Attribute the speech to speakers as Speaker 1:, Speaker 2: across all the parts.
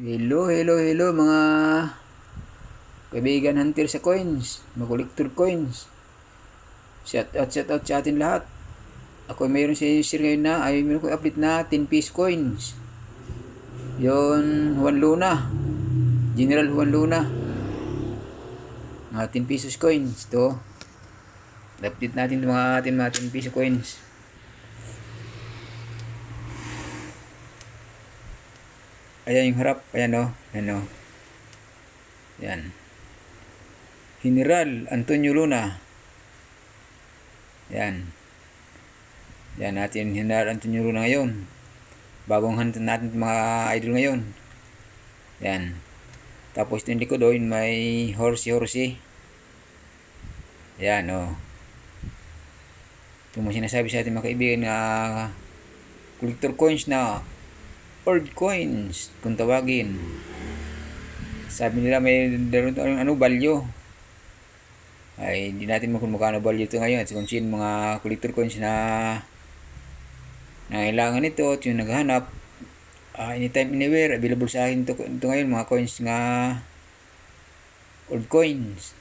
Speaker 1: Hello mga kaibigan hunter sa coins, mga collector coins. Shout out sa atin lahat. Ako mayroon sa inyo share ngayon na ay mayroon ko update na 10 piece coins. Yon Juan Luna, General Juan Luna. Mga 10 pesos coins to. Update natin mga 10 peso coins. Ayan yung harap, ayan o, ayan o. Yan. General Antonio Luna. Yan. Yan natin General Antonio Luna ngayon. Bagong hunt natin mga idol ngayon. Yan. Tapos yung likod doon may horsey. Yan o. Ito mo sinasabi sa ating mga kaibigan na collector coins na old coins kung tawagin. Sabi nila may daron value. Ay hindi natin kung magkano value ito ngayon. At kung sino mga collector coins na nangailangan ito at yung naghahanap, anytime anywhere available sa akin ito ngayon, mga coins nga old coins.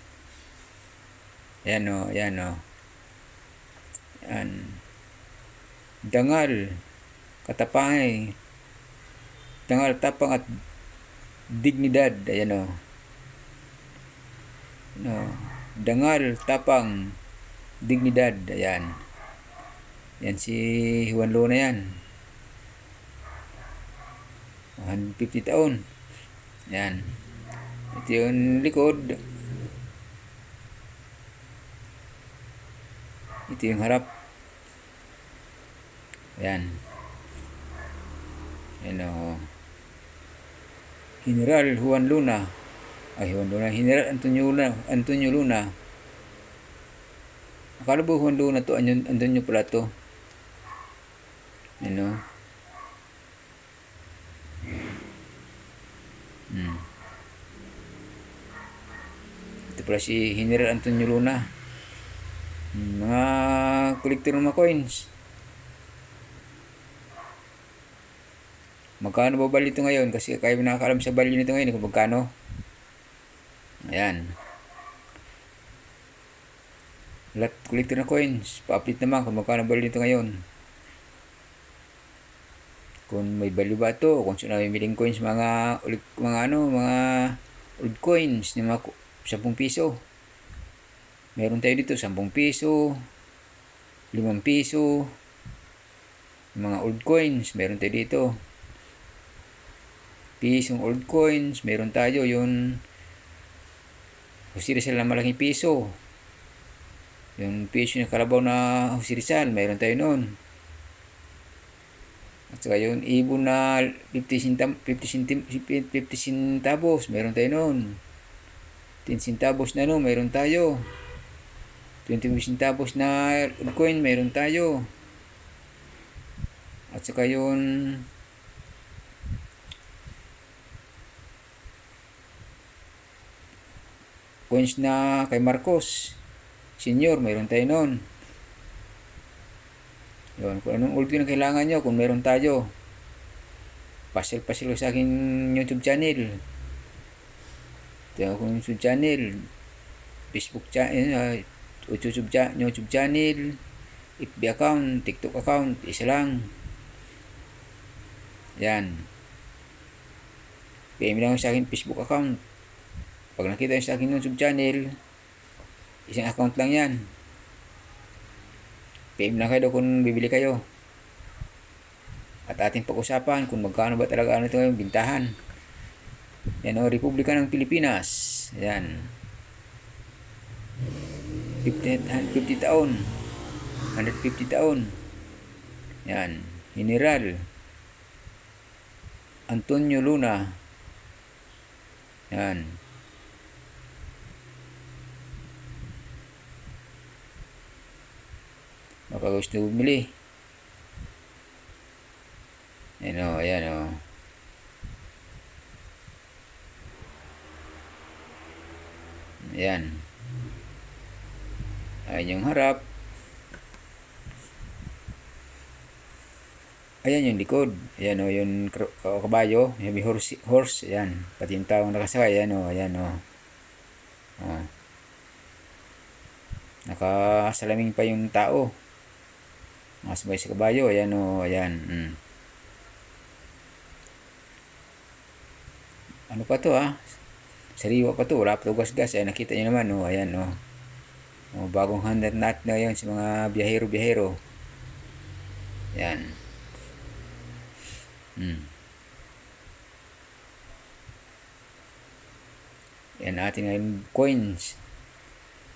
Speaker 1: Ayan o, ayan o. Ayan. Dangal, katapangay, dangal, tapang at dignidad. Ayan o. No. Dangal, tapang, dignidad. Ayan. Yan si Juan Luna yan. 150 taon. Yan. Ito yung likod. Ito yung harap. Ayan. Ayan o. General Juan Luna. General Antonio Luna. Akala ba Juan Luna to? Antonio pala to. Ayan o. Ito pala si General Antonio Luna. Mga kolektor ng mga coins. Magkano ba value ito ngayon? Kasi kayo nakakaalam sa value nito ngayon kung magkano. Ayan. Lahat kolektor ng coins. Pa-update naman kung magkano value nito ngayon. Kung may value ba ito, kung sino may miling coins, mga old coins, mga 10 piso. Meron tayo dito 10 piso, 5 piso, mga old coins, meron tayo dito. Pisong old coins, meron tayo yung Jose Rizal na malaking piso. Yung piso ng kalabaw na Jose Rizal, meron tayo noon. At saka yung ibon na 50 centavos, meron tayo noon. 10 centavos na no, meron tayo. 20 centavos na old coin, meron tayo. At saka yung coins na kay Marcos Senior, meron tayo noon. Yun, kung anong old coin ang kailangan nyo, kung meron tayo, pasil sa aking YouTube channel. Ito akong YouTube channel, Facebook channel, YouTube channel, FB account, TikTok account, isa lang. Yan. PM lang sa akin Facebook account. Pag nakita nyo sa akin YouTube channel, isang account lang yan. PM lang kayo kung bibili kayo. At ating pag-usapan kung magkano ba talaga ito yung bintahan. Yan o, Republika ng Pilipinas. Yan. 150 taon. 150 taon. Yan. General Antonio Luna. Yan. Baka gusto bumili. Ayan o, ayan o. Ayan. Ayan yung harap. Ayan yung likod. Ayan o, yung kabayo. Yung may horse. Ayan. Pati yung taong nakasakay. Ayan o, ayan o. Oh. Nakasalaming pa yung tao. Nakasabay sa kabayo. Ayan o, ayan. Ano pa to ha? Sariwa pa to. Wala pa to gas-gas. Ayan, nakita nyo naman o. Ayan o. Oh, bagong handat nat na yun sa mga biyahero-biyahero. Ayan. Yan ating ngayon coins.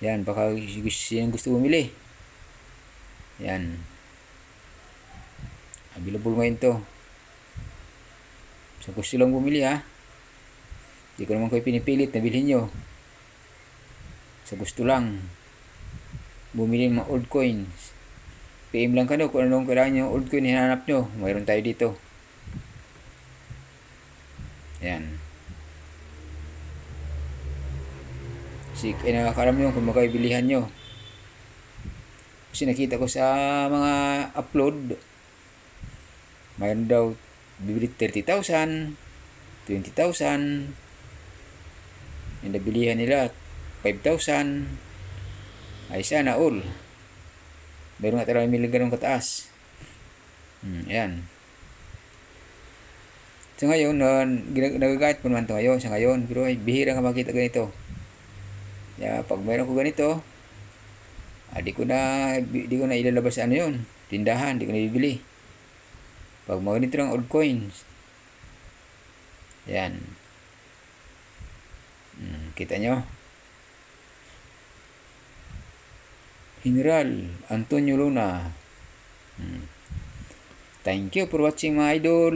Speaker 1: Yan, baka yung gusto bumili. Yan. Available ngayon to. So gusto lang bumili ha. Hindi ko naman kayo pinipilit na bilhin nyo. So gusto lang bumili ng mga old coins. PM lang ka daw kung anong kailangan nyo old coin hinanap nyo. Mayroon tayo dito. Yan. Kasi nakakaram nyo kung magkaibilihan nyo. Kasi nakita ko sa mga upload, mayroon daw bibili 30,000, 20,000. Yung nabilihan nila 5,000. Ay sana all. Meron nga talagang may ganun kataas. Ayan. So ngayon, nagagayat po naman ito ngayon sa ngayon. Pero ay, bihira ka makita ganito. Kaya pag meron ko ganito, di ko na ilalabas sa ano yun. Tindahan, di ko na bibili. Pag mga ganito lang old coins. Ayan. Kita nyo? General Antonio Luna. Thank you for watching mga idol.